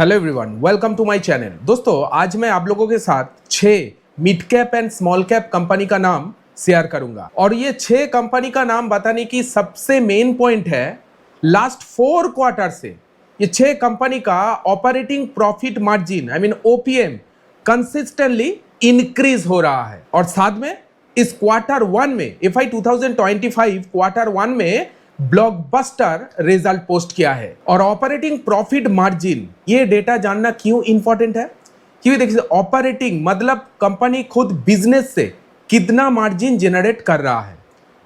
Hello everyone, welcome to my channel. दोस्तों, आज मैं आप लोगों के साथ 6 mid cap and small cap company का नाम शेयर करूंगा और ये 6 कंपनी का नाम बताने की सबसे मेन पॉइंट है, लास्ट 4 क्वार्टर से ये 6 कंपनी का operating profit margin OPM consistently increase हो रहा है। और साथ में इस क्वार्टर 1 में एफआई 2025 क्वार्टर 1 में ब्लॉकबस्टर रिजल्ट पोस्ट किया है। और ऑपरेटिंग प्रॉफिट मार्जिन, ये डेटा जानना क्यों इंपॉर्टेंट है? क्योंकि देखिए, ऑपरेटिंग मतलब कंपनी खुद बिजनेस से कितना मार्जिन जनरेट कर रहा है।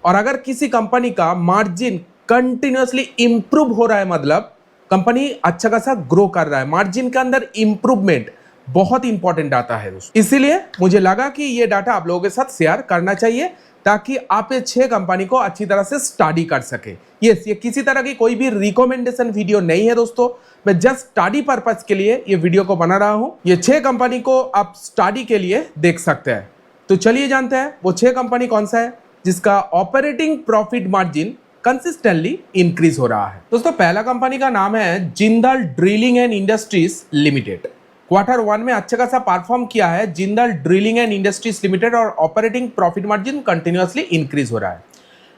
और अगर किसी कंपनी का मार्जिन कंटिन्यूअसली इंप्रूव हो रहा है, मतलब कंपनी अच्छा खासा ग्रो कर रहा है, मार्जिन के अंदर इंप्रूवमेंट बहुत इंपॉर्टेंट आता है दोस्तों। इसीलिए मुझे लगा कि ये डाटा आप लोगों के साथ शेयर करना चाहिए ताकि आप ये 6 कंपनी को अच्छी तरह से स्टडी कर सके। ये किसी तरह की कोई भी रिकमेंडेशन वीडियो नहीं है दोस्तों, मैं जस्ट स्टडी पर्पस के लिए ये वीडियो को बना रहा हूं। ये 6 कंपनी को आप स्टडी के लिए देख सकते हैं। तो चलिए जानते हैं वो 6 कंपनी कौन सा है जिसका operating profit margin consistently increase हो रहा है। दोस्तों, पहला कंपनी का नाम है Jindal drilling and industries limited. Quarter 1 में अच्छा खासा परफॉर्म किया है Jindal drilling and industries limited और operating profit margin continuously increase हो रहा है।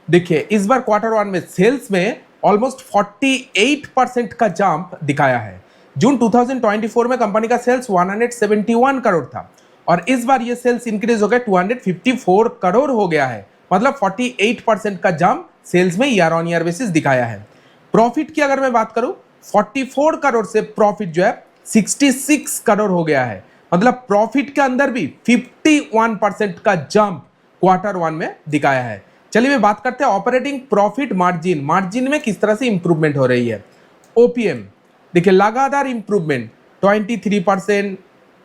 देखिए, इस बार क्वार्टर 1 में सेल्स में ऑलमोस्ट 48% का जंप दिखाया है। जून 2024 में कंपनी का सेल्स 171 करोड़ था और इस बार ये सेल्स इंक्रीज हो गया 254 करोड़ हो गया है, मतलब 48% का जंप सेल्स में ईयर ऑन ईयर बेसिस दिखाया है। प्रॉफिट की अगर मैं बात करूं, 44 करोड़ से प्रॉफिट जो है 66 करोड़ हो गया है, मतलब प्रॉफिट के अंदर भी 51% का जंप क्वार्टर 1 में दिखाया है। चलिए मैं बात करते हैं ऑपरेटिंग प्रॉफिट मार्जिन में किस तरह से इंप्रूवमेंट हो रही है। ओपीएम देखिए, लगातार इंप्रूवमेंट 23%,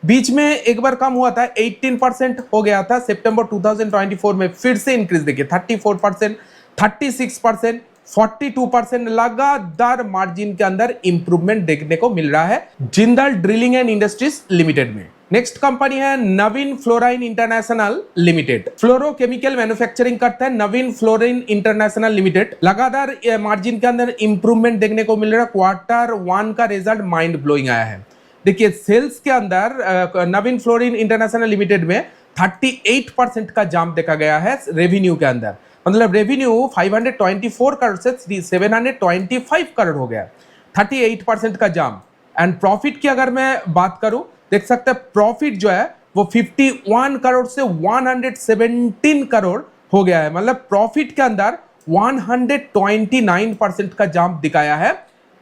बीच में एक बार कम हुआ था, 18% हो गया था सितंबर 2024 में, फिर से इंक्रीज देखिए 34%, 36%, 42% लगातार मार्जिन के अंदर इंप्रूवमेंट देखने को मिल रहा है Jindal drilling and industries limited में। नेक्स्ट कंपनी है Navin fluorine international limited. Fluorochemical manufacturing करता है नवीन फ्लोराइन इंटरनेशनल लिमिटेड। लगातार मार्जिन के अंदर इंप्रूवमेंट देखने को मिल रहा है। क्वार्टर 1 का रिजल्ट माइंड ब्लोइंग आया है। देखिए, सेल्स के अंदर नवीन फ्लोरिन इंटरनेशनल लिमिटेड में 38% का जंप देखा गया है रेवेन्यू के अंदर, मतलब रेवेन्यू 524 करोड़ से 725 करोड़ हो गया, 38% का जंप। एंड प्रॉफिट की अगर मैं बात करूं, देख सकते हैं प्रॉफिट जो है वो 51 करोड़ से 117 करोड़ हो गया है, मतलब प्रॉफिट के अंदर 129% का जंप दिखाया है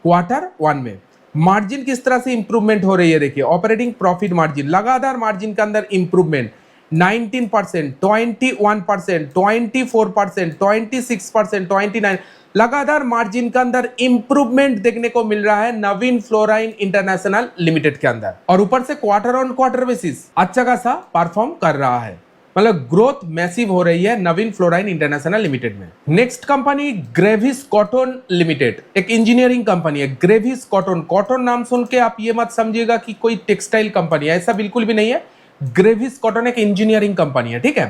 क्वार्टर 1 में। मार्जिन किस तरह से इंप्रूवमेंट हो रही है, देखिए ऑपरेटिंग प्रॉफिट मार्जिन, लगातार मार्जिन के अंदर इंप्रूवमेंट 19%, 21%, 24%, 26%, 29, लगातार मार्जिन के अंदर इंप्रूवमेंट देखने को मिल रहा है नवीन फ्लोराइन इंटरनेशनल लिमिटेड के अंदर। और ऊपर से क्वार्टर ऑन क्वार्टर बेसिस अच्छा खासा परफॉर्म कर रहा है, मतलब ग्रोथ मैसिव हो रही है नवीन फ्लोराइन इंटरनेशनल लिमिटेड में। नेक्स्ट कंपनी ग्रेविस कॉटन लिमिटेड, एक इंजीनियरिंग कंपनी है। ग्रेविस कॉटन, कॉटन नाम सुन के आप ये मत समझिएगा कि कोई टेक्सटाइल कंपनी है, ऐसा बिल्कुल भी नहीं है। ग्रेविस कॉटन एक इंजीनियरिंग कंपनी है, ठीक है।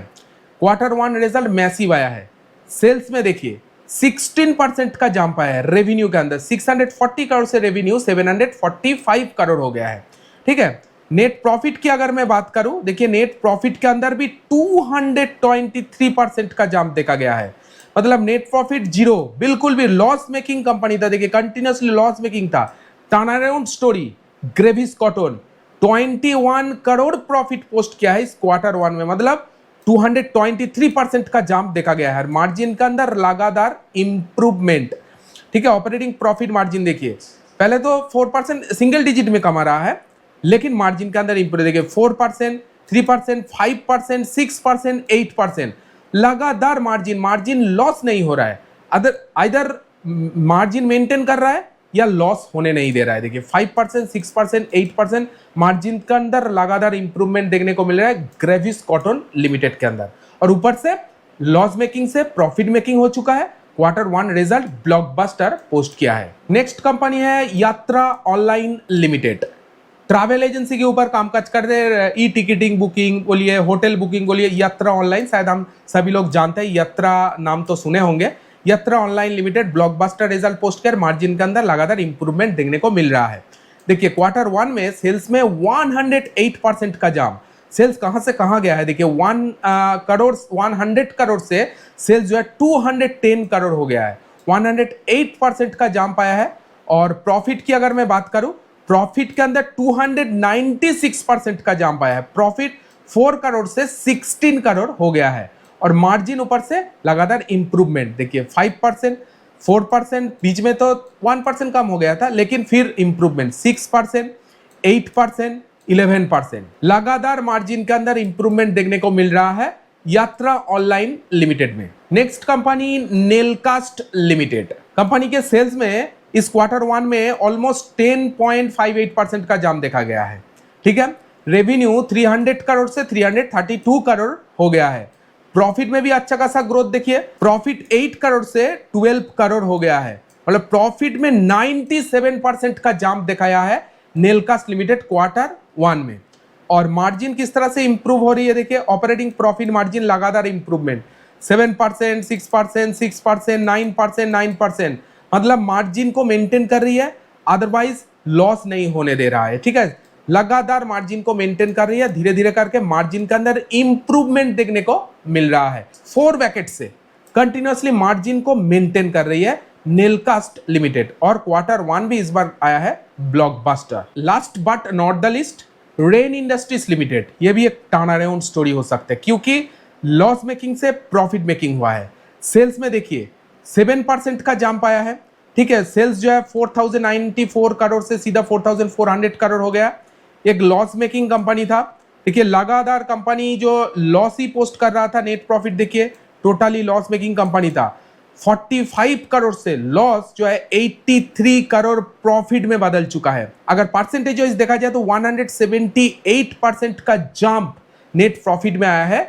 क्वार्टर 1 रिजल्ट मैसिव आया है। सेल्स में देखिए 16% का जंप आया है रेवेन्यू के अंदर, 640 करोड़ से रेवेन्यू 745 करोड़ हो गया है, ठीक है। नेट प्रॉफिट की अगर मैं बात करूं, देखिए नेट प्रॉफिट के अंदर भी 223% का जंप देखा गया है, मतलब नेट प्रॉफिट जीरो, बिल्कुल भी लॉस मेकिंग कंपनी था, देखिए कंटिन्यूअसली लॉस मेकिंग था। टर्न अराउंड स्टोरी, ग्रेविस कॉटन 21 करोड़ प्रॉफिट पोस्ट किया है इस क्वार्टर 1 में, मतलब 223% का जंप देखा गया है। मार्जिन के अंदर लगातार इंप्रूवमेंट, ठीक है। ऑपरेटिंग प्रॉफिट मार्जिन देखिए, पहले तो 4% सिंगल डिजिट में कमा रहा है, लेकिन मार्जिन के अंदर इंप्रूव देखिए 4%, 3%, 5%, 6%, 8%, लगातार मार्जिन लॉस नहीं हो रहा है, इधर मार्जिन मेंटेन कर रहा है या लॉस होने नहीं दे रहा है। देखिए 5%, 6%, 8% मार्जिन के अंदर लगातार इंप्रूवमेंट देखने को मिल रहा है ग्रेविस कॉटन लिमिटेड के अंदर। और ऊपर से लॉस मेकिंग से प्रॉफिट मेकिंग हो चुका है। क्वार्टर 1 रिजल्ट ब्लॉकबस्टर पोस्ट किया है। नेक्स्ट कंपनी है यात्रा ऑनलाइन लिमिटेड। ट्रैवल एजेंसी के ऊपर कामकाज करते हैं, ई टिकटिंग बुकिंग बोलिए, होटल बुकिंग बोलिए, यात्रा ऑनलाइन, शायद हम सभी लोग जानते हैं, यात्रा नाम तो सुने होंगे। यात्रा online limited blockbuster result post कर मार्जिन के अंदर लगातार इंप्रूवमेंट देखने को मिल रहा है। देखिए क्वार्टर वन में सेल्स में 108% का जाम। सेल्स कहां से कहां गया है, देखिए 100 करोड़ से सेल्स जो है 210 करोड़ हो गया है। 108% का जाम पाया है। और प्रॉफिट की अगर मैं बात करूं, प्रॉफिट के अंदर 296% का जाम पाया है। प्रॉफिट 4 करोड़ से 16 करोड़ हो गया है। और मार्जिन ऊपर से लगातार इंप्रूवमेंट, देखिए 5%, 4%, बीच में तो 1% कम हो गया था, लेकिन फिर इंप्रूवमेंट 6%, 8%, 11%, लगातार मार्जिन के अंदर इंप्रूवमेंट देखने को मिल रहा है यात्रा ऑनलाइन लिमिटेड में। Next company Nelcast limited. Company के सेल्स में इस क्वार्टर वन में ऑलमोस्ट 10.58% का जाम देखा गया है। ठीक है, रेवेन्यू 300 करोड़ से 332 करोड़ हो गया है। प्रॉफिट में भी अच्छा खासा ग्रोथ देखिए, प्रॉफिट 8 करोड़ से 12 करोड़ हो गया है। मतलब प्रॉफिट में 97% का जाम दिखाया है नेलकास्ट लिमिटेड क्वार्टर वन में। और मार्जिन किस तरह से इंप्रूव हो रही है, देखिए ऑपरेटिंग प्रॉफिट मार्जिन लगातार इंप्रूवमेंट 7%, 6%, 6%, 9%, 9%, मतलब मार्जिन को मेंटेन कर रही है, अदरवाइज लॉस नहीं होने दे रहा है। ठीक है, लगातार मार्जिन को मेंटेन कर रही है, धीरे धीरे करके मार्जिन के अंदर इंप्रूवमेंट देखने को मिल रहा है। 4 ब्रैकेट से कंटिन्यूअसली मार्जिन को मेंटेन कर रही है नेलकास्ट लिमिटेड। और क्वार्टर वन भी इस बार आया है blockbuster. Last but not the list, rain industries limited. ये भी एक टर्न अराउंड स्टोरी हो सकता है, क्योंकि लॉस मेकिंग से प्रॉफिट मेकिंग हुआ है। सेल्स में देखिए 7% का जाम पाया है। ठीक है, सेल्स जो है 4094 करोड़ से सीधा 4400 करोड़ हो गया। एक लॉस मेकिंग कंपनी था। देखिए लगातार कंपनी जो लॉस ही पोस्ट कर रहा था, नेट प्रॉफिट देखिए टोटली लॉस मेकिंग कंपनी था। 45 करोड़ से लॉस जो है 83 करोड़ प्रॉफिट में बदल चुका है। अगर परसेंटेज वाइज देखा जाए तो 178% का जंप नेट प्रॉफिट में आया है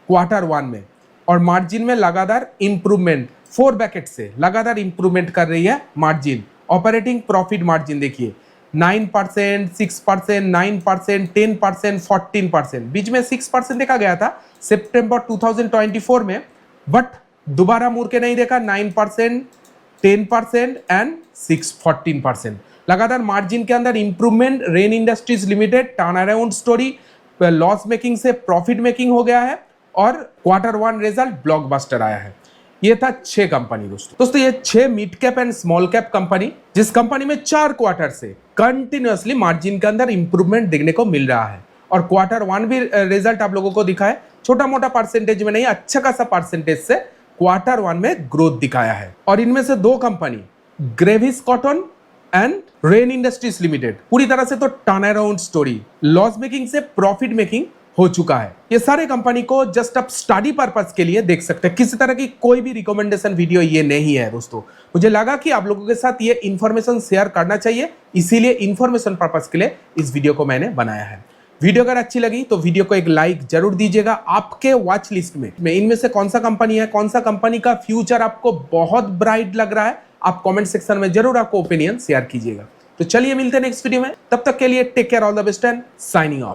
क्वार्टर वन में। और मार्जिन में लगातार इंप्रूवमेंट 4 ब्रैकेट से लगातार इंप्रूवमेंट कर रही है मार्जिन। ऑपरेटिंग प्रॉफिट मार्जिन देखिए 9%, 6%, 9%, 10%, 14%, बीच में 6% देखा गया था सितंबर 2024 में, बट दोबारा मुड़ के नहीं देखा। 9%, 10% एंड 14%, लगातार मार्जिन के अंदर improvement. Rain industries limited turn around story, loss making से प्रॉफिट मेकिंग हो गया है और क्वार्टर वन रिजल्ट ब्लॉकबस्टर आया है। ये था 6 कंपनी दोस्तों, ये 6 mid cap and small cap company, जिस कंपनी में 4 क्वार्टर से कंटिन्यूअसली मार्जिन के अंदर इंप्रूवमेंट देखने को मिल रहा है। और क्वार्टर वन भी रिजल्ट आप लोगों को दिखा है, छोटा मोटा परसेंटेज में नहीं, अच्छा खासा परसेंटेज से क्वार्टर वन में ग्रोथ दिखाया है। और इनमें से 2 कंपनी ग्रेविस cotton and rain industries limited पूरी तरह से तो turn around story, loss making से प्रॉफिट मेकिंग हो चुका है। ये सारे कंपनी को जस्ट आप स्टडी पर्पस के लिए देख सकते हैं, किसी तरह की कोई भी रिकमेंडेशन वीडियो ये नहीं है दोस्तों। मुझे लगा कि आप लोगों के साथ ये इन्फॉर्मेशन शेयर करना चाहिए, इसीलिए इन्फॉर्मेशन पर्पस के लिए इस वीडियो को मैंने बनाया है। वीडियो अगर अच्छी लगी तो वीडियो को एक लाइक जरूर दीजिएगा। आपके वॉच लिस्ट में इनमें से कौन सा कंपनी है, कौन सा कंपनी का फ्यूचर आपको बहुत ब्राइट लग रहा है, आप कमेंट सेक्शन में जरूर आपको ओपिनियन शेयर कीजिएगा। तो चलिए मिलते हैं नेक्स्ट वीडियो में, तब तक के लिए take care, all the best and signing of.